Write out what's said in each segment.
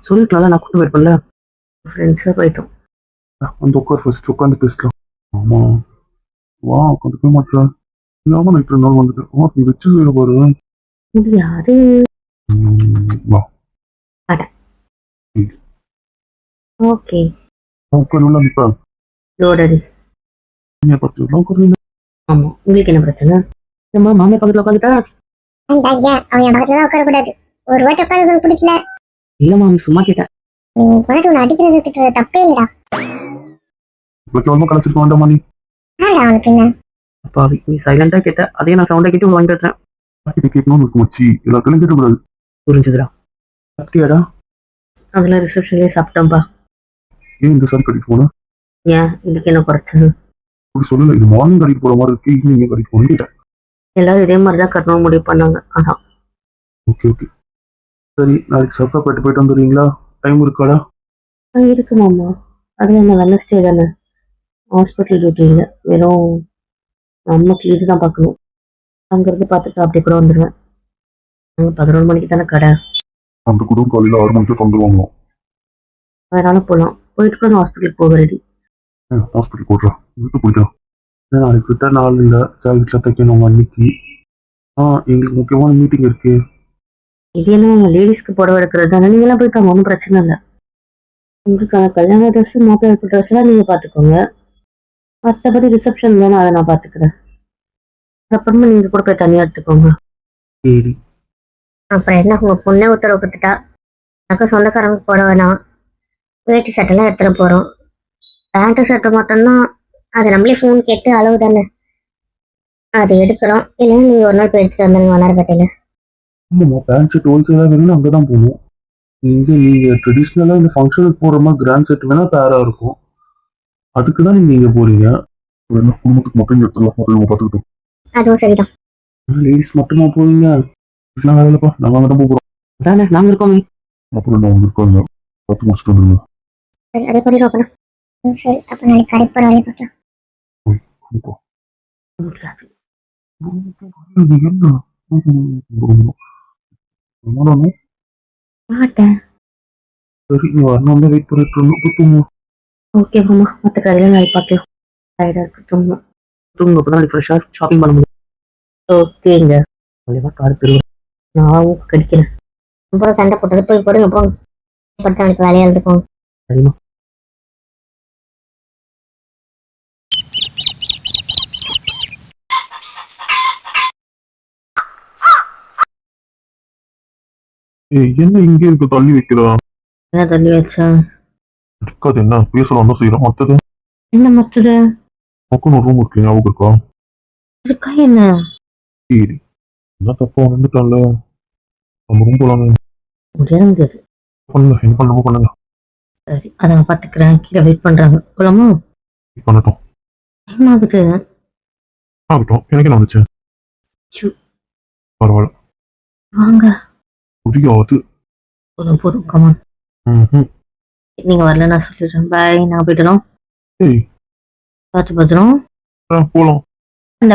சொல்லிக்கலாம்ல, நான் கூட்டு போயிருப்பேன்ல. ஃப்ரெண்ட்ஸாக போயிட்டோம். வந்து உட்கார், ஃபர்ஸ்ட் உட்காந்து பேசலாம். ஆமா, வா உட்காந்துக்க மாட்டேன். இல்லாம நைட்டு 2 நாள் வந்துட்டு நீ வச்சு செய்ய பாரு. முடியாது. வா. அட. ஓகே. உட்காருல நிற்பேன். ஜோடடி. பத்து உட்காருல. ஆமா, உங்களுக்கு என்ன பிரச்சனை? நம்ம மாமியார் பக்கத்துல உட்காந்துட்டா அவன் என் பக்கத்துல உட்காரக்கூடாது. ஒரு வாட்டி உட்காந்து பிடிக்கல. இல்ல மாமி, சும்மா கேட்டேன். நீ போட்டு உன்னை அடிக்கிறதுக்கு தப்பே இல்லடா. கலைச்சிருக்க வேண்டாமா நீ? அவனுக்கு என்ன அப்பாவி, நீ சைலண்டா கேட்ட, அதே நான் சவுண்டா கேட்டு வாங்கி தட்டுறேன். கேட்கணும்னு இருக்கு மச்சி, எல்லாத்தையும் கேட்டக்கூடாது. புரிஞ்சுதுடா. சாப்பிட்டியாடா? அதெல்லாம் ரிசப்ஷன்லேயே சாப்பிட்டோம்பா. ஏன் இந்த சாரி கடைக்கு போன? ஏன் இதுக்கு என்ன குறைச்சது? அப்படி சொல்லல, இது மார்னிங் கடைக்கு போற மாதிரி இருக்கு, ஈவினிங் கடைக்கு போனேன். எல்லாரும் இதே மாதிரி தான் கட்டணும் முடிவு பண்ணாங்க. அதான். ஓகே ஓகே, சரி நாளைக்கு சவுக்காப்பேட்டை போயிட்டு வந்துடுறீங்களா? டைம் இருக்காடா? இருக்கு மாமா. அதில் என்ன வெனஸ்டே தானே, ஹாஸ்பிட்டல் டியூட்டி இல்லை, வெறும் நமக்கு இதுதான் பார்க்கணும். அங்கேருந்து பார்த்துட்டு அப்படி கூட வந்துடுவேன். அங்கே 11 மணிக்கு தானே கடை. அந்த கூட காலையில் 6 மணிக்கு வந்துடுவாங்க. வேறாலும் போகலாம். போயிட்டு கூட நான் ஹாஸ்பிட்டலுக்கு போக ரெடி. ஹாஸ்பிட்டல் போடுறா, வீட்டு போயிட்டோம். நாளைக்கு விட்ட நாள் இல்லை, வீட்டில் தைக்கணும் அன்னைக்கு. எங்களுக்கு முக்கியமான மீட்டிங் இருக்கு. இது என்ன லேடிஸ்க்கு புடவை எடுக்கிறது தானே, நீங்களாம் போயிட்டாங்க, ஒன்றும் பிரச்சனை இல்லை. உங்களுக்கான கல்யாண ட்ரெஸ், மாப்பிள்ளை ட்ரெஸ்லாம் நீங்கள் பார்த்துக்கோங்க. மற்றபடி ரிசப்ஷன் தானே, அதை நான் பார்த்துக்கிறேன். அப்புறமா நீங்கள் கூட போய் தனியாக எடுத்துக்கோங்க. சரி. அப்புறம் என்ன, உங்க பொண்ணே உத்தரவு கொடுத்துட்டா. எனக்கு சொந்தக்காரங்க போட வேணாம், வேட்டி சட்டெல்லாம் எடுத்துட்டு போறோம். பேண்ட் ஷர்ட் மட்டும்தான், அது நம்மளே ஃபோன் கேட்டு அளவு தானே, அது எடுக்கிறோம். இல்லைன்னா நீங்க ஒரு நாள் போய் எடுத்துட்டு வந்துடுங்க வண்ணாரப்பேட்டையில. ஆமாம்மா, பேண்ட் ஷர்ட் ஹோல்சேலாக வேணும்னு அங்கே தான் போகணும். நீங்கள் ட்ரெடிஷ்னலாக இந்த ஃபங்க்ஷனுக்கு போகிற மாதிரி கிராண்ட் செட் வேணால் பேராக இருக்கும். அதுக்கு தான் நீங்கள் இங்கே போகிறீங்க. என்ன குடும்பத்துக்கு மட்டும் எடுத்துலாம், நம்ம பார்த்துக்கிட்டோம். அதுவும் சரிதான். லேடிஸ் மட்டுமா போவீங்க? வேலை இல்லைப்பா, நாங்கள் அங்கே தான் போகிறோம். அதானே நாங்கள் இருக்கோமே. அப்புறம் நான் இருக்காங்க, பார்த்து முடிச்சுட்டு வந்துடுங்க. சரி, அதே பண்ணிடுவோம் அப்பனா. சரி, அப்போ நாளைக்கு கடைக்கு போகிற வேலையை பார்க்கலாம். மாட்டேன். சரி, நீ வரணும் தான் வெயிட் பண்ணிட்டு இருந்தோம். ஓகே மாமா, மற்ற கடையில் நாளைக்கு பார்க்கலாம். டயர்டாக இருக்கு, தூங்கணும். தூங்க அப்போ தான் நாளைக்கு ஃப்ரெஷ்ஷாக ஷாப்பிங் பண்ண முடியும். ஓகேங்க. கண்டிப்பாக கார் திரும்ப நான் கடிக்கிறேன். ரொம்ப சண்டை போட்டது போய் போடுங்க, போங்க. படுத்து நாளைக்கு வேலையாக இருந்துக்கோங்க. சரிம்மா. என்ன இங்கே இருக்க தள்ளி வைக்கிறா? என்ன தள்ளி வச்சா? இருக்காது, என்ன பேசலாம் தான் செய்யறோம். மற்றது என்ன மற்றது? பக்கம் ஒரு ரூம் இருக்கு, ஞாபகம் இருக்கா? இருக்கா என்ன? சரி, என்ன தப்பா வந்துட்டான்ல, நம்ம ரூம் போலாமே. முடியாது. பண்ணுங்க, என்ன பண்ணணுமோ பண்ணுங்க. சரி, அதை நான் பார்த்துக்கிறேன். கீழே வெயிட் பண்ணுறாங்க, போலாமா? பண்ணட்டும். டைம் ஆகுது. ஆகட்டும், எனக்கு என்ன வந்துச்சு? பரவாயில்ல, வாங்க. முடியாது. போதும் கமான். நீங்க வரல, நான் சொல்லிடுறேன். பாய், நான் போயிட்டுறோம். பார்த்து பத்திரம். போலாம்.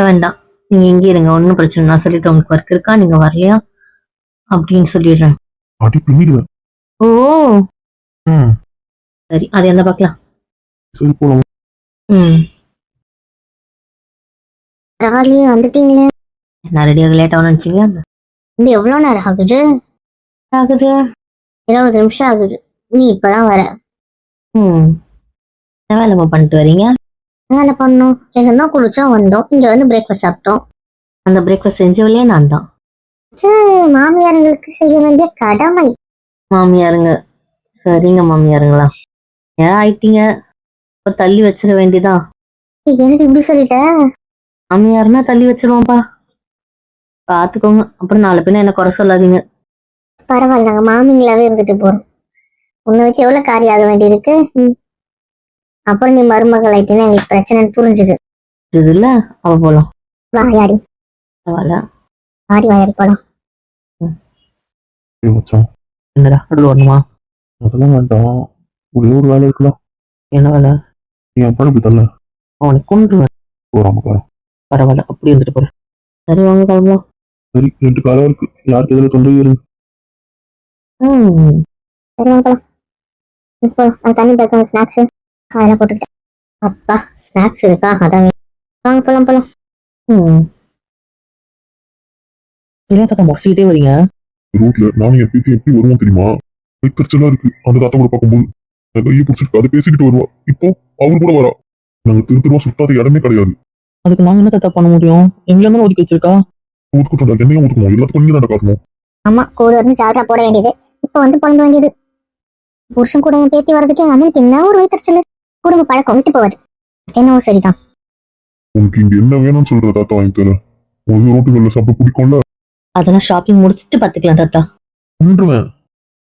வேண்டாம், நீங்க எங்கே இருங்க, ஒன்றும் பிரச்சனை. நான் சொல்லிட்டு உங்களுக்கு ஒர்க் இருக்கா, நீங்க வரலையா அப்படின்னு சொல்லிடுறேன். அடி பின்னிடுவேன். ஓ சரி, அது எந்த பார்க்கலாம். சரி, போலாம். பரவாயில்லையே, வந்துட்டீங்களே. நான் ரெடியாக லேட் ஆகும் நினச்சிங்க. வந்து எவ்வளோ நேரம் ஆகுது? 20 நிமிஷம் ஆகுது. நீ இப்பதான் வர. என்ன வேலை பண்ணிட்டு வரீங்க? வேலை பண்ணோம், எல்லாம் குளிச்சா வந்தோம். இங்க வந்து பிரேக்ஃபாஸ்ட் சாப்பிட்டோம். அந்த பிரேக்ஃபாஸ்ட் செஞ்சவளையே நான் தான். மாமியாருங்களுக்கு செய்ய வேண்டிய கடமை. மாமியாருங்க? சரிங்க மாமியாருங்களா, ஏன் ஆயிட்டீங்க? இப்போ தள்ளி வச்சிட வேண்டியதான். எனக்கு இப்படி சொல்லிட்ட? மாமியாருன்னா தள்ளி வச்சிருவோம்ப்பா, பார்த்துக்கோங்க. அப்புறம் நாலு பின்ன என்ன குறை சொல்லாதீங்க. பரவாயில்ல, நாங்க மாமிங்களாவே இருந்துட்டு போறோம். உன்னை வச்சு எவ்வளவு காரியம் ஆக வேண்டியிருக்கு. அப்புறம் நீ மருமகள் ஆயிட்டீங்கன்னா எங்களுக்கு பிரச்சனைன்னு புரிஞ்சுது இல்ல. அவ போலாம். வாயாடி. பரவாயில்ல, ஆடி வாயாடி போலாம். என்னடா அது வரணுமா? அதெல்லாம் வேண்டாம், ஒரே ஒரு வேலை இருக்கலாம். என்ன வேலை? என் பழப்பு தரல, அவனை கொண்டுருவேன். போறாம. பரவாயில்ல, அப்படி இருந்துட்டு போறேன். சரி வாங்க கிளம்பலாம். சரி, 2 காலம் இருக்கு, யாருக்கு எதில் தொண்டை இருக்கு. சரி வாங்க போலாம். இப்போ அந்த தண்ணி பேக்கம் ஸ்நாக்ஸு அதெல்லாம் போட்டுக்கிட்டேன். அப்பா ஸ்நாக்ஸ் இருக்கா அதான் வாங்க போலாம் போலாம். ம் இல்லையா தாத்தா முறைச்சிக்கிட்டே வரீங்க? ரோட்ல நானும் என் பேத்தி எப்படி வருவோம் தெரியுமா? வைத்தறிச்சலா இருக்கு அந்த தாத்தா கூட பார்க்கும்போது. என் கையை பிடிச்சிருக்கு அதை பேசிக்கிட்டு வருவா. இப்போ அவர் கூட வரா. நாங்க திருத்தருவா சுத்தாத இடமே கிடையாது. அதுக்கு நாங்க என்ன தாத்தா பண்ண முடியும்? எங்களை இருந்தாலும் ஒதுக்கி வச்சிருக்கா. ஒதுக்கட்டும் என்னையும் ஒதுக்கணும் எல்லாத்துக்கும் நீங்க தான் காட்டணும். ஆமா கூட இருந்து ஜாலரா போட வேண்டியது இப்போ வந்து புலம்ப வேண்டியது. புருஷன் கூட என் பேத்தி வர்றதுக்கு என் அண்ணனுக்கு என்ன ஒரு வைத்தறிச்சல். குடும்ப பழக்கம் விட்டு போவாது. என்னவோ சரிதான். உனக்கு இங்க என்ன வேணும்னு சொல்ற தாத்தா வாங்கி தரேன். உனக்கு ரோட்டுகள்ல சாப்பிட பிடிக்கும்ல? அதெல்லாம் ஷாப்பிங் முடிச்சுட்டு பாத்துக்கலாம் தாத்தா. கொன்றுவேன்.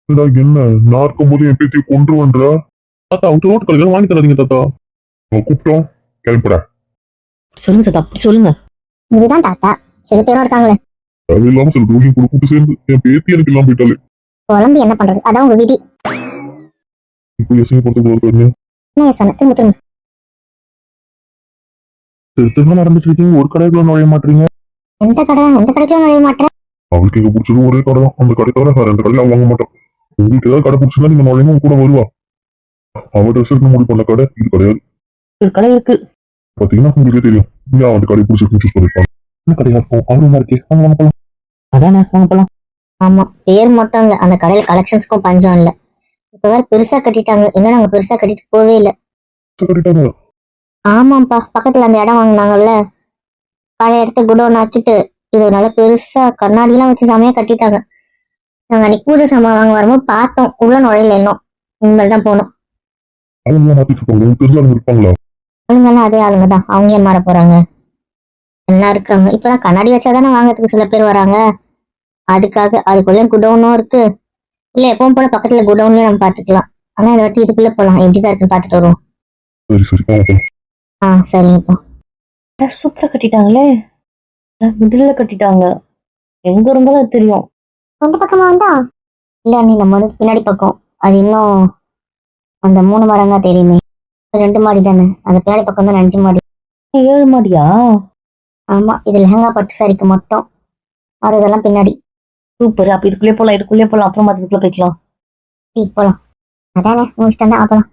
என்னடா என்ன நான் இருக்கும்போது என் பேத்தியை கொன்றுவேன்றா? தாத்தா அவங்க ரோட்டு கடையில வாங்கி தராதீங்க தாத்தா. அவன் கூப்பிட்டோம் கிளம்பிட. சொல்லுங்க தாத்தா, அப்படி சொல்லுங்க. இதுதான் தாத்தா சில பேரும் இருக்காங்களே. தேவையில்லாம சில துரோகி கூட கூட்டு சேர்ந்து என் பேத்தி எனக்கு இல்லாம போயிட்டாலே. குழம்பு என்ன பண்றது அதான் உங்க விதி. இப்போ எசையை பொறுத்த என்ன சொன்ன திரும்ப திரும்ப. திருத்தமா நடந்துட்டு இருக்கீங்க ஒரு கடைக்குள்ள நுழைய மாட்டீங்க. எந்த கடைக்கும் நுழைய மாட்டேன். அவளுக்கு எங்க பிடிச்சது ஒரே கடை தான். அந்த கடை தவிர வேற எந்த கடையில அவ வாங்க மாட்டான். உங்களுக்கு ஏதாவது கடை பிடிச்சதா நீங்க நுழையும் உங்க கூட வருவா. அவ ட்ரெஸ் எடுத்து முடிவு பண்ண கடை இது கிடையாது. ஒரு கடை இருக்கு. பாத்தீங்கன்னா உங்களுக்கே தெரியும். ஏன் அந்த கடை பிடிச்சிருக்குன்னு சூஸ் பண்ணிருப்பாங்க. என்ன கடையா இருக்கும் ஆர்வமா இருக்கே வாங்க வாங்க போலாம். அதானே வாங்க போலாம். ஆமா பேர் மட்டும் இல்ல அந்த கடையில கலெக்ஷன்ஸ்க்கும் பஞ்சம் இல்ல. இப்ப வேற பெருசா கட்டிட்டாங்க. இன்னும் நாங்க பெருசா கட்டிட்டு போவே இல்ல. கட்டிட்டாங்க. ஆமாப்பா பக்கத்துல அந்த இடம் வாங்கினாங்கல்ல பழைய இடத்த குடோன் ஆக்கிட்டு இது நல்ல பெருசா கண்ணாடி எல்லாம் வச்சு செமையா கட்டிட்டாங்க. நாங்க அன்னைக்கு பூஜை சாமான் வாங்க வரும்போது பார்த்தோம் உள்ள நுழையில இன்னும் இனிமேல் தான் போனோம். அவங்க மாத்திட்டு இருப்பாங்க. உங்களுக்கு தெரிஞ்ச ஆளுங்க இருப்பாங்களா? ஆளுங்கெல்லாம் அதே ஆளுங்க தான். அவங்க ஏன் மாற போறாங்க? எல்லாம் இருக்காங்க. இப்பதான் கண்ணாடி வச்சாதானே வாங்கறதுக்கு சில பேர் வராங்க. அதுக்காக அதுக்குள்ள குடோனும் இருக்கு. இல்ல எப்பவும் போல பக்கத்துல குடோன்லயே நம்ம பாத்துக்கலாம். ஆனா இந்த வாட்டி இதுக்குள்ள போலாம் எப்படிதான் இருக்குன்னு பாத்துட்டு வருவோம். சரி சரி வாங்க போலாம். சரிங்கப்பா. சூப்பரா கட்டிட்டாங்களே. மிடில்ல கட்டிட்டாங்க. எங்க இருந்தாலும் அது தெரியும். எந்த பக்கமா வந்தா இல்ல நீ நம்ம வந்து பின்னாடி பக்கம் அது இன்னும் அந்த 3 மரங்க தெரியுமே 2 மாடி தானே அந்த பின்னாடி பக்கம் தான் 5 மாடி. 7 மாடியா? ஆமா இது லெஹங்கா பட்டு சாரிக்கு மட்டும். அது இதெல்லாம் பின்னாடி. சூப்பர். அப்ப இதுக்குள்ளே போலாம் அப்புறம் மத்ததுக்குள்ள போய்க்கலாம். போலாம். அதானே உங்க இஷ்டம் தான் போலாம்.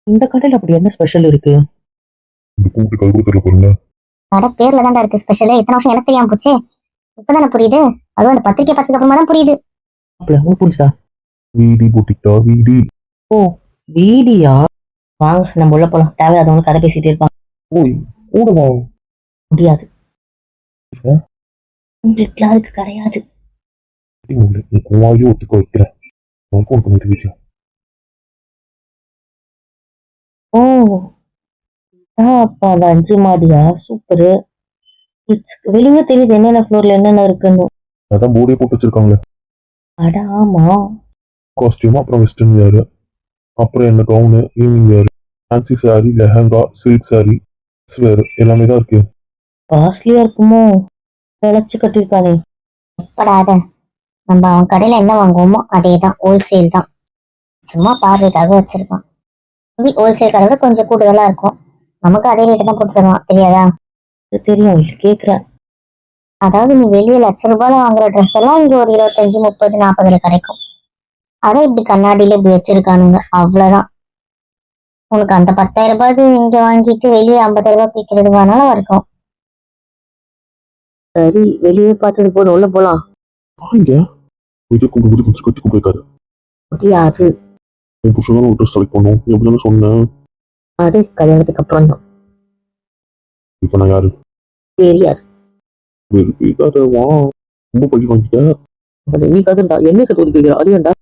இந்த கடையில அப்படி என்ன ஸ்பெஷல் இருக்கு? இந்த கூட்டு கருப்பு தெரியல பாருங்க. கடை பேர்ல தான்டா இருக்கு ஸ்பெஷல். இத்தனை வருஷம் எனக்கு தெரியாம போச்சு. இப்பதானே புரியுது. அதுவும் அந்த பத்திரிக்கை பார்த்ததுக்கு அப்புறமா தான் புரியுது. அப்படி உங்களுக்கு புரிஞ்சா? வீடி போட்டிட்டா வீடி. ஓ வீடியா? வாங்க நம்ம உள்ள போலாம். தேவையாதவங்க கதை பேசிட்டே இருப்பாங்க. ஓய் கூடவா? முடியாது. உங்களுக்கு அதுக்கு கிடையாது. வாயோ ஒத்துக்க வைக்கிறேன். நான் ஃபோன் பண்ணிட்டு இருக்கேன். ஓ அப்ப அந்த 5 மாடியா? சூப்பரு. வெளியே தெரியுது என்னென்ன ஃப்ளோர்ல என்னென்ன இருக்குன்னு. அதான் போர்டே போட்டு வச்சிருக்காங்களே. அட ஆமா. காஸ்டியூம் அப்புறம் வெஸ்டர்ன் வேர் அப்புறம் என்ன gown evening wear fancy sari lehenga silk sari wear எல்லாமே தான் இருக்கு. காஸ்ட்லியா இருக்குமோ? விளைச்சு கட்டிருக்கானே. படாத நம்ம அவன் கடையில என்ன வாங்குவோமோ அதே தான் ஹோல்சேல் தான். சும்மா பார்வைக்காக வச்சிருக்கான். ஹோல்சேல் கடை விட கொஞ்சம் கூடுதலா இருக்கும். நமக்கு அதே ரேட்டு தான் போட்டு தருவான் தெரியாதா? தெரியும் கேக்குறேன். அதாவது நீ வெளியே ₹1,00,000 வாங்குற ட்ரெஸ் எல்லாம் இங்க ஒரு 25, 30, 40 கிடைக்கும். அதை இப்படி கண்ணாடியில இப்படி வச்சிருக்கானுங்க அவ்வளவுதான். உனக்கு அந்த ₹10,000 இங்க வாங்கிட்டு வெளியே ₹50,000 விற்கிறது வேணாலும் இருக்கும். சரி வெளியே பார்த்தது போதும் உள்ள போலாம். வாங்க விஜய் கூப்பிடும்போது கொஞ்சம் கட்டி கூப்பிட்டாரு. முடியாது. உன் புருஷன் ஒரு ட்ரெஸ் செலக்ட் பண்ணும் எப்படின்னு சொன்னேன். அது கல்யாணத்துக்கு அப்புறம் தான். இப்போ நான் யாரு? தெரியாது. வா ரொம்ப பழி வாங்கிட்டேன். நீ கதுண்டா என்ன சேர்த்து ஒதுக்கிறா? அது ஏன்டா?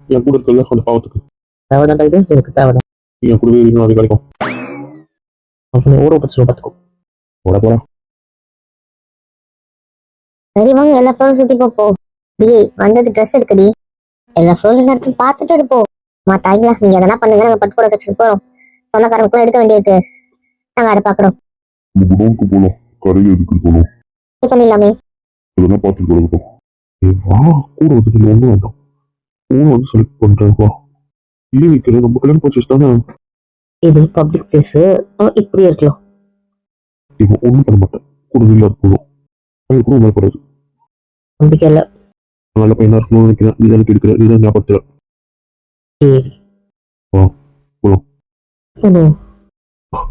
என் கூட இருக்கல அந்த பாவத்துக்கு தேவைதான்டா இது. எனக்கு தேவைதான். என் கூடவே இருக்கணும் அது கிடைக்கும். அவனை ஊற பிரச்சனை பார்த்துக்கோ. போறேன். சரி வாங்க எல்லா ஃப்ளோரும் சுத்தி போ. வந்தது ட்ரெஸ் எடுக்கடி. எல்லா ஃப்ளோரும் எடுத்து பார்த்துட்டு இருப்போம். தாய்ங்களா நீங்க எதனா பண்ணுங்க. நாங்க பட்டு போட செக்ஷன் போறோம். சொந்தக்காரங்களுக்குள்ள எடுக்க வேண்டியிருக்கு. நாங்க அதை பாக்குறோம். குடோனுக்கு போகலாம். கடையில் எதுக்கு போகணும்? பண்ணிடலாமே. இதெல்லாம் பார்த்துட்டு கிடக்கட்டும். வா கூட வந்து ஒன்றும் வேண்டாம். ஃபோன் வந்து செலக்ட் பண்ணுறேன் வா. இல்லை வைக்கிறேன் நம்ம கல்யாணம் பர்ச்சேஸ் தானே. இது பப்ளிக் பிளேஸ். இப்படி இருக்கலாம். இவன் ஒன்றும் பண்ண மாட்டேன். கூட வெளியாக போகணும். அது கூட உண்மை கூடாது. நம்பிக்கை இல்லை. நல்ல பையனா இருக்கணும்னு நினைக்கிறேன். நீ தான் எடுக்கிற நீ தான் ஞாபகத்தில் சரி ஆ போலாம். போதும்.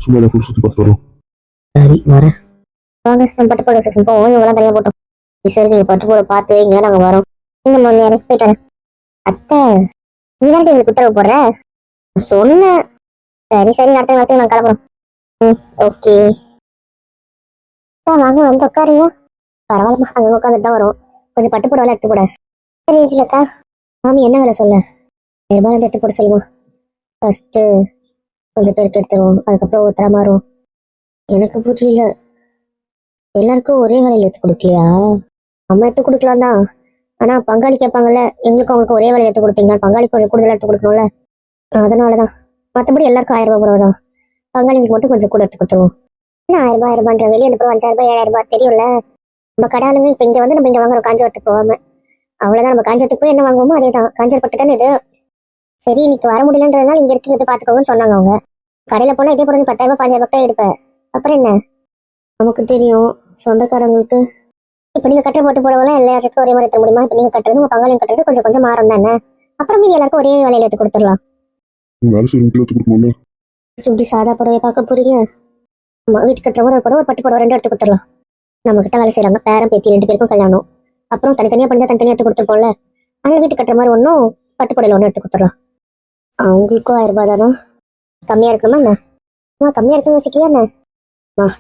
சும்மா எல்லாம் ஃபுல் சுற்றி பார்த்து வரோம். சரி வரேன். வாங்க நம்ம பட்டு போட செக்ஷன் போவோம். இவங்கெல்லாம் தனியாக போட்டோம். சரி நீங்கள் பட்டு போட பார்த்து வைங்க, நாங்கள் வரோம். நீங்கள் முன்னேறி போயிட்டு வரேன். அத்தை நீ தான் எங்களுக்கு உத்தரவு போடுற சொன்னேன். சரி சரி அடுத்த வாரத்துக்கு நான் கிளம்புறோம். ம் ஓகே வாங்க வந்து உட்காருங்க. பரவாயில்லம்மா அங்கே உட்காந்துட்டு தான் வரும். கொஞ்சம் பட்டு போட எடுத்து போட. சரி இல்லக்கா மாமி என்ன வேலை சொல்ல நிர்மாணம் எடுத்து போட சொல்லுமா. ஃபர்ஸ்ட்டு கொஞ்சம் பேருக்கு எடுத்துருவோம், அதுக்கப்புறம் ஒருத்தரா மாறும். எனக்கு புரியல, எல்லாருக்கும் ஒரே வேலையில் எடுத்து கொடுக்கலையா? நம்ம எடுத்து கொடுக்கலாம் தான், ஆனால் பங்காளி கேட்பாங்கல்ல, எங்களுக்கும் அவங்களுக்கு ஒரே வேலையில் எடுத்து கொடுத்தீங்கன்னா பங்காளி கொஞ்சம் கூடுதலாக எடுத்து கொடுக்கணும்ல, அதனால தான். மற்றபடி எல்லாருக்கும் 1000 ரூபாய் போடுவோம் தான், பங்காளிக்கு மட்டும் கொஞ்சம் கூட எடுத்து கொடுத்துருவோம். என்ன 1000 ரூபாய்ன்ற வெளியே அனுப்புறோம் 5000 ரூபாய் 7000 ரூபாய் தெரியும்ல. நம்ம கடாலுங்க இப்போ இங்கே வந்து நம்ம இங்கே வாங்குறோம் காஞ்சிபுரத்துக்கு போகாம, அவ்வளோதான். நம்ம காஞ்சிபுரத்துக்கு போய் என்ன வாங்குவோமோ அதே தான். காஞ்சிபுரப்பட்டு தானே இது. சரி இன்னைக்கு வர முடியலன்றதுனால இங்கே இருக்கு போய் பார்த்துக்கோங்கன்னு சொன்னாங்க அவங்க. கடையில் போனால் இதே பொருள் 10,000 ரூபாய் 5000 ரூபாய் தான் எடுப்பேன். அப்புறம் என்ன, நமக்கு தெரியும் சொந்தக்காரங்களுக்கு. இப்போ நீங்கள் கட்டுற போட்டு போடவெல்லாம் எல்லாத்துக்கும் ஒரே மாதிரி எடுத்த முடியுமா? இப்போ நீங்கள் கட்டுறது உங்கள் பங்காளியும் கட்டுறது கொஞ்சம் கொஞ்சம் மாறும் தானே. அப்புறம் மீதி எல்லாருக்கும் ஒரே வேலையில் எடுத்து கொடுத்துடலாம். வேலை செய்யறவங்களுக்கு எடுத்து கொடுக்கணும்ல. இப்படி சாதா புடவை பார்க்க போறீங்க? ஆமா வீட்டு கட்டுறவங்க ஒரு புடவை ஒரு பட்டு புடவை 2 எடுத்து கொடுத்துடலாம். நம்ம கிட்ட வேலை செய்யறாங்க பேரன் பேத்தி 2 பேருக்கும் கல்யாணம். அப்புறம் தனித்தனியாக பண்ணி தனித்தனியாக எடுத்து கொடுத்துருப்போம்ல, அதனால வீட்டு கட்டுற மாதிரி ஒன்றும் பட்டு புடவையில் 1 எடுத்து கொடுத்துடலாம். அவங்களுக்கும் 1000 ரூபாய் தானே, கம்மியாக இருக்கணுமா என்ன? கம்மியாக இருக்குன்னு யோசிக்கலையா என்ன?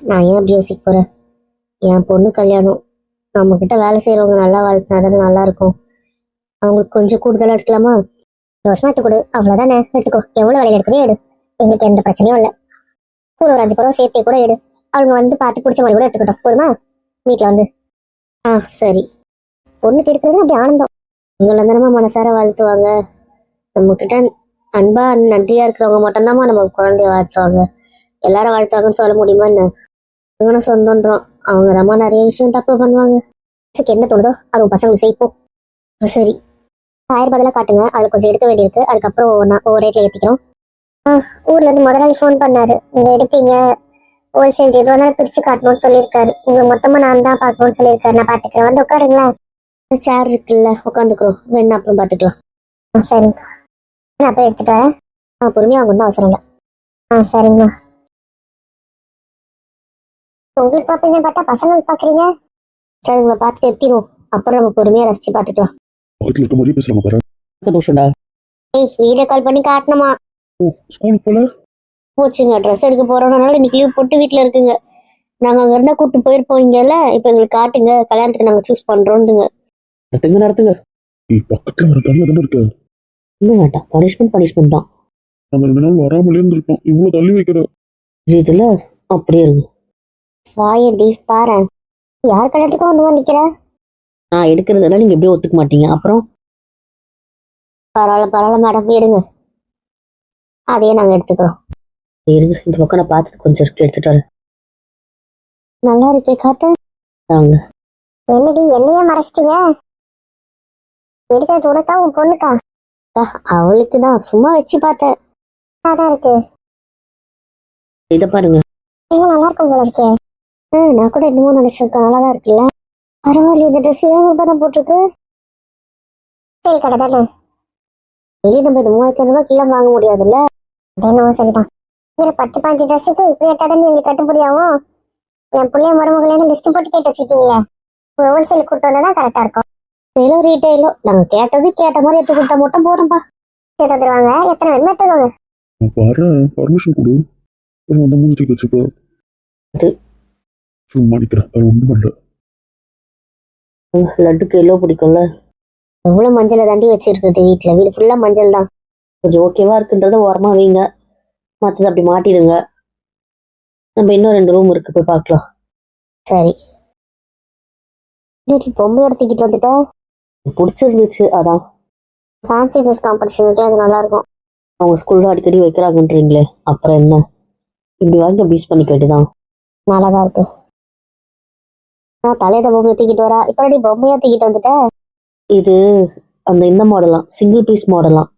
நான் ஏன் அப்படி யோசிக்க போறேன்? என் பொண்ணு கல்யாணம், நம்ம கிட்ட வேலை செய்யறவங்க நல்லா வாழ்த்தினா தானே நல்லா இருக்கும். அவங்களுக்கு கொஞ்சம் கூடுதலா எடுக்கலாமா? வருஷமா எடுத்து கொடு, அவ்வளவுதானே. எடுத்துக்கோ, எவ்வளவு வேலையில எடுக்கவே எடு, எங்களுக்கு எந்த பிரச்சனையும் இல்லை. கூட ஒரு 5 புடவை சேர்த்தே கூட எடு, அவங்க வந்து பார்த்து பிடிச்ச மாதிரி கூட எடுத்துக்கிட்டோம் போதுமா? வீட்டில் வந்து சரி. பொண்ணுக்கு எடுக்கிறது அப்படி ஆனந்தம். உங்களை தானமா மனசார வாழ்த்துவாங்க. நம்ம கிட்ட அன்பா நன்றியா இருக்கிறவங்க மட்டும்தாம்மா நம்ம குழந்தைய வாழ்த்துவாங்க. எல்லாரும் வாழ்த்துவாங்கன்னு சொல்ல முடியுமா என்ன? இவனை சொந்தன்றோம், அவங்க தாம்மா நிறைய விஷயம் தப்பு பண்ணுவாங்க. என்ன தோணுதோ அது பசங்களுக்கு செய்ப்போம். சரி 1000 பதிலாக காட்டுங்க, அதில் கொஞ்சம் எடுக்க வேண்டியிருக்கு. அதுக்கப்புறம் நான் ஒவ்வொரு ரேட்ல ஏற்றிக்கிறோம். ஊர்ல இருந்து முதலாளி ஃபோன் பண்ணாரு, நீங்க எடுப்பீங்க ஹோல்சேல் எது வேணாலும் பிரிச்சு காட்டணும்னு சொல்லியிருக்காரு. உங்க மொத்தமா நான் தான் பார்க்கணும்னு சொல்லியிருக்காரு. நான் பார்த்துக்கிறேன், வந்து உட்காருங்களேன். சேர் இருக்குல்ல உட்காந்துக்கிறோம், வேணா அப்புறம் பார்த்துக்கலாம். சரிங்க நான் போய் எடுத்துட்டு வரேன். பொறுமையாக அவங்க ஒன்றும் அவசரம் இல்லை. சரிங்கம்மா. உங்களுக்கு பார்ப்பீங்கன்னு பார்த்தா பசங்களுக்கு பார்க்குறீங்க. சரி உங்களை பார்த்து எத்திடும், அப்புறம் நம்ம பொறுமையாக ரசிச்சு பார்த்துக்கலாம். பக்கத்தில் இருக்க மாதிரியே பேசலாமா பாரு. தோஷம்டா. வீடியோ கால் பண்ணி காட்டணுமா? ஓ ஸ்கூலுக்கு போல போச்சுங்க, ட்ரெஸ் எடுக்க போறோம்னால இன்னைக்கு லீவ் போட்டு வீட்டில் இருக்குங்க. நாங்கள் அங்கே இருந்தால் கூப்பிட்டு போயிருப்போம். இங்கல்ல இப்போ எங்களுக்கு காட்டுங்க, கல்யாணத்துக்கு நாங்கள் சூஸ் பண்ணுறோண்டுங்க. நடத்துங்க. பக்கத்தில் வர தனியாக தானே இருக்க. இல்லை வேண்டாம், பனிஷ்மெண்ட் தான். நம்ம 2 நாள் வராமலே இருந்திருக்கோம், இவ்வளோ தள்ளி வைக்கிற. இதுல அப்படியே இருக்கும். வாயடி பாரு, யார் கல்யாணத்துக்கும் வந்து நிற்கிற? நான் எடுக்கிறதெல்லாம் நீங்க எப்படியும் ஒத்துக்க மாட்டீங்க. அப்புறம் பரவாயில்ல மேடம், எடுங்க, அதையே நாங்கள் எடுத்துக்கிறோம். இருங்க, இந்த பக்கம் நான் பார்த்துட்டு கொஞ்சம் இருக்கு எடுத்துட்டு வரேன். நல்லா இருக்கே, காட்டு. வாங்க. என்னடி என்னையே மறைச்சிட்டீங்க? எடுக்கிறது உனக்கா உன் பொண்ணுக்கா? அவளுக்கு தான், சும்மா வச்சு பார்த்தேன். அதான் இருக்கு. இதை பாருங்க. நல்லா இருக்கும் போல இருக்கே. நான் கூட என்னமோ நினைச்சிருக்கேன், நல்லா தான் இருக்குல்ல. பரவாயில்ல, இந்த ட்ரெஸ் 7 ரூபாய் தான் போட்டிருக்கு. சரி கடை தானே, வெளியே நம்ம இந்த 3500 ரூபாய்க்கு எல்லாம் வாங்க முடியாதுல்ல. என்னவோ சரிதான். 10-15 ட்ரெஸ்ஸுக்கு இப்படி எட்டாதான் எங்களுக்கு கட்டுப்படியாகும். என் பிள்ளைய மருமகளேன்னு லிஸ்ட் போட்டு கேட்டு வச்சுருக்கீங்களே, ஹோல்சேல் கூட்டு வந்தா தான் கரெக்டா இருக்கும். சேலோ ரீட்டைலோ நாங்க கேட்ட மாதிரி எடுத்து கொடுத்தா மட்டும் போறோம்ப்பா. தருவாங்க, எத்தனை வேணுமா எடுத்துக்கோங்க. நான் பாரு பர்மிஷன் கொடு, அப்புறம் அந்த மூஞ்சி வச்சுக்கோ. சும்மா நிற்கிறேன், அது ஒன்றும் பண்ணல. லட்டுக்கு எல்லோ பிடிக்கும்ல. எவ்வளவு மஞ்சளை தாண்டி வச்சிருக்குது வீட்டுல, வீடு ஃபுல்லா மஞ்சள் தான். கொஞ்சம் ஓகேவா இருக்குன்றத ஓரமா வைங்க, மற்றது அப்படி மாட்டிடுங்க. நம்ம இன்னும் 2 ரூம் இருக்கு, போய் பார்க்கலாம். சரி பொம்மை எடுத்துக்கிட்டு வந்துட்டா பிடிச்சிருந்துச்சு, அதான். ஃபேன்சி ட்ரெஸ் காம்படிஷனுக்கு அது நல்லா இருக்கும். அவங்க ஸ்கூல்ல அடிக்கடி வைக்கிறாங்கன்றீங்களே, அப்புறம் என்ன, இப்படி வாங்கி அபியூஸ் பண்ணிக்க வேண்டியதான். நல்லாதான் இருக்கு. தலையில பொம்மையை தூக்கிட்டு வரா, இப்படி பொம்மையா தூக்கிட்டு வந்துட்ட. இது அந்த இந்த மாடலாம், சிங்கிள் பீஸ் மாடலாம்,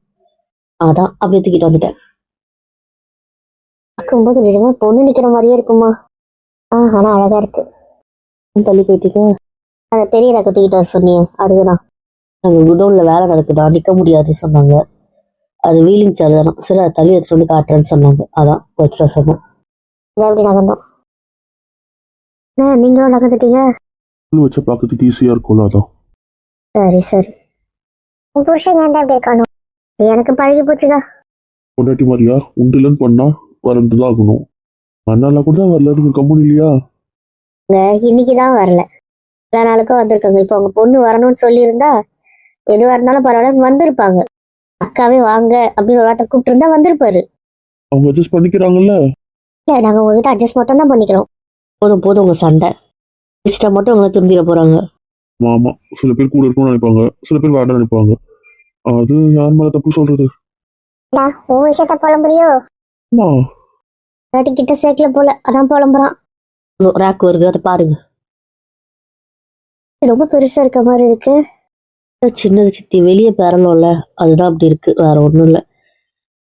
அதான் அப்படியே தூக்கிட்டு வந்துட்டேன். பார்க்கும்போது நிஜமா பொண்ணு நிக்கிற மாதிரியே இருக்குமா? ஆனா அழகா இருக்கு. தள்ளி போயிட்டீங்க. அந்த பெரிய ரக்க தூக்கிட்டு வர சொன்னியே, அதுக்குதான். நாங்கள் குடோன்ல வேலை நடக்குதா, நிற்க முடியாது சொன்னாங்க. அது வீலிங் சேர் தானே, சரி அதை தள்ளி எடுத்துட்டு வந்து காட்டுறேன்னு சொன்னாங்க, அதான் வச்சுட்டு சொன்னேன். எப்படி நகர்ந்தோம்? நீங்களும் நகர்ந்துட்டீங்க. வச்சு பார்க்கறதுக்கு ஈஸியா இருக்கும்ல, அதான். சரி சரி. உன் புருஷன் ஏன் தான் இப்படி இருக்கானோ? எனக்கு பழகி போச்சுக்கா. பொண்டாட்டி மாதிரியா உண்டுலன்னு பண்ணா வரந்துதான் ஆகணும். அண்ணாலாம் கூட தான் வரல, நீங்க கம்பெனி இல்லையா? இன்னைக்குதான் வரல, எல்லா நாளுக்கும் வந்திருக்காங்க. இப்போ அவங்க பொண்ணு வரணும்னு சொல்லியிருந்தா எதுவா இருந்தாலும் பரவாயில்ல வந்திருப்பாங்க. அக்காவே வாங்க அப்படின்னு ஒரு வார்த்தை கூப்பிட்டு இருந்தா வந்திருப்பாரு. அவங்க அட்ஜஸ்ட் பண்ணிக்கிறாங்கல்ல. இல்ல நாங்க உங்ககிட்ட அட்ஜஸ்ட் மட்டும் தான் பண்ணிக்கிறோம். போதும் போதும் உங்க சண்டை, இஷ்டம் மட்டும் உங்களை திரும்பிட போறாங்க. ஆமா, சில பேர் கூட இருக்கணும்னு நினைப்பாங்க, சில பேர் வேண்டாம் நினைப்பாங்க. அது யார் மேல தப்பு சொல்றது? உன் விஷயத்த புலம்புறியோ? ஆமா, கிட்ட சேர்க்கல போல, அதான் புலம்புறான். ரேக் வருது, அதை பாருங்க. ரொம்ப பெருசா இருக்க மாதிரி இருக்கு. சின்னது சித்தி, வெளியே பெறலும்ல, அதுதான் அப்படி இருக்கு, வேற ஒண்ணும் இல்லை.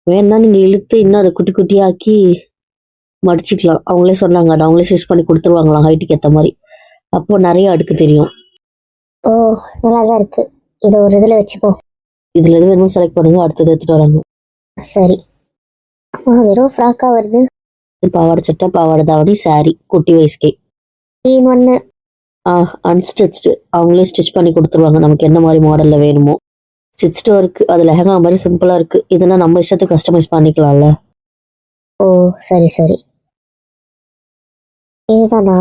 வேணா நீங்க இழுத்து இன்னும் அதை குட்டி குட்டியாக்கி மடிச்சுக்கலாம். அவங்களே சொன்னாங்க, அதை அவங்களே ஸ்டிச் பண்ணி கொடுத்துருவாங்களாம் ஹைட்டுக்கு ஏற்ற மாதிரி. அப்போ நிறைய அடுக்கு தெரியும். ஓ நல்லாதான் இருக்கு. இது ஒரு இதுல வச்சுப்போம். இதுல எது வேணுமோ செலக்ட் பண்ணுங்க, அடுத்தது எடுத்துட்டு வராங்க. சரி. வெறும் ஃப்ராக்கா வருது. பாவாடை சட்டை, பாவாடை தாவணி, சாரி, குட்டி வயசுக்கே. ஒண்ணு அன்ஸ்டிச்சு அவங்களே ஸ்டிச் பண்ணி கொடுத்துருவாங்க, நமக்கு என்ன மாதிரி மாடல்ல வேணுமோ. ஸ்டிச்டு ஒர்க், அது லெஹங்கா மாதிரி சிம்பிளா இருக்கு. இதுனா நம்ம இஷ்டத்துக்கு கஸ்டமைஸ் பண்ணிக்கலாம்ல. ஓ சரி சரி. இதுதானா?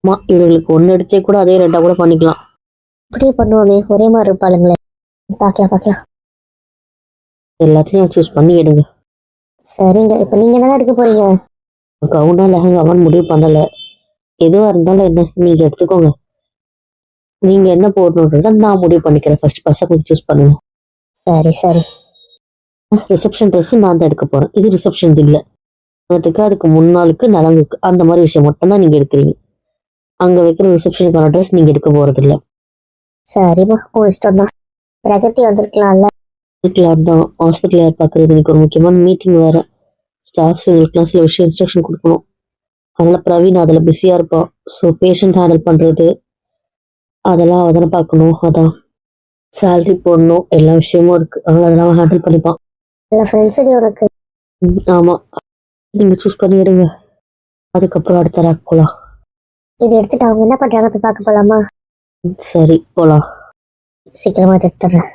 ஆமா, இவங்களுக்கு ஒன்னு எடுத்தே கூட அதே ரெண்டா கூட பண்ணிக்கலாம். இப்படியே பண்ணுவோமே, ஒரே மாதிரி இருப்பாளுங்களே. பார்க்கலாம் பார்க்கலாம். எல்லாத்தையும் சூஸ் பண்ணி எடுங்க. சரிங்க, இப்ப நீங்க என்னதான் எடுக்க போறீங்க? கவுனா லெஹங்காவான்னு முடிவு பண்ணல. எதுவா இருந்தாலும் என்ன, நீங்க எடுத்துக்கோங்க. நீங்க என்ன போடணுன்றத நான் முடிவு பண்ணிக்கிறேன். ஃபர்ஸ்ட் பசங்க சூஸ் பண்ணுங்க. சரி சரி. ரிசப்ஷன் ட்ரெஸ் நான் தான் எடுக்க போறேன். இது ரிசப்ஷன் இல்ல, அதுக்கு முன்னாளுக்கு நலங்குக்கு அந்த மாதிரி விஷயம் மட்டும் தான் நீங்க எடுக்கிறீங்க. அங்க வைக்கிற ரிசப்ஷனுக்கான ட்ரெஸ் நீங்க எடுக்க போறது இல்ல. சரிம்மா, உன் இஷ்டம் தான். பிரகத்தி வந்திருக்கலாம்ல. இருக்கலாம் தான், ஹாஸ்பிட்டல் யார் பாக்குறது, இன்னைக்கு ஒரு முக்கியமான மீட்டிங் வேற. ஸ்டாஃப்ஸ் எங்களுக்குலாம் சில விஷயம் இன்ஸ்ட்ரக்ஷன் கொடுக்கணும். அதனால பிரவீன் அதுல பிஸியா இருப்பான். ஸோ பேஷண்ட் ஹேண்டில் பண்றது அதெல்லாம் அதனை பார்க்கணும். அதான் சேலரி போடணும், எல்லா விஷயமும் இருக்கு. அதனால அதெல்லாம் ஹேண்டில் பண்ணிப்பான். இல்ல ஃப்ரெண்ட்ஸ் உனக்கு. ஆமா, நீங்க சூஸ் பண்ணி எடுங்க. அதுக்கப்புறம் அடுத்த ரேக் போலாம். இது எடுத்துட்டு அவங்க என்ன பண்றாங்க போய் பார்க்க போலாமா? சரி போலாம். சீக்கிரமா இதை எடுத்துறேன்.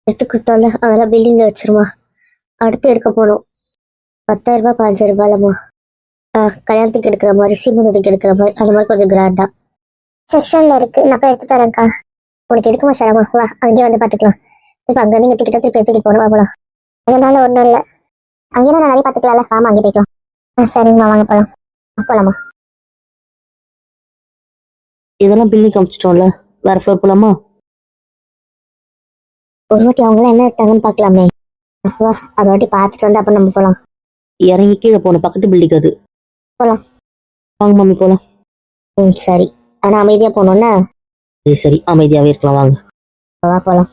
எடுத்து கொடுத்தால அதெல்லாம் பில்டிங்ல வச்சிருமா. அடுத்து எடுக்க போனோம். 10,000 ரூபாய் 15,000 ரூபாய்லம்மா. கல்யாணத்துக்கு எடுக்கிற மாதிரி, சீமந்தத்துக்கு எடுக்கிற மாதிரி, அந்த மாதிரி கொஞ்சம் கிராண்டா செக்ஷன்ல இருக்கு. நான் போய் எடுத்துட்டு வரேன்க்கா. உனக்கு எதுக்குமா சிரமமா? வா அங்கேயே வந்து பாத்துக்கலாம். இப்ப அங்க நீங்க டிக்கெட்டை திருப்பி எடுத்துக்கிட்டு போகணும். போலாம். அதனால ஒண்ணும் இல்லை, அங்கேயே நான் நிறைய பாத்துக்கலாம்ல. ஆமா அங்கே போய்க்கலாம். சரிங்கம்மா வாங்க போலாம். போலாமா? இதெல்லாம் பில்டிங் காமிச்சிட்டோம்ல, வேற ஃப்ளோர் போலாமா? ஒரு வாட்டி அவங்களாம் என்ன எடுத்தாங்கன்னு பாக்கலாமே. வா அதை வாட்டி பார்த்துட்டு வந்து அப்புறம் நம்ம போலாம். இறங்கி கீழே போன பக்கத்து பில்டிங் அது. போலாம். வாங்க மம்மி போலாம். சரி, ஆனா அமைதியா போனோம்னா. சரி சரி, அமைதியாவே இருக்கலாம், வாங்க. வா போலாம்.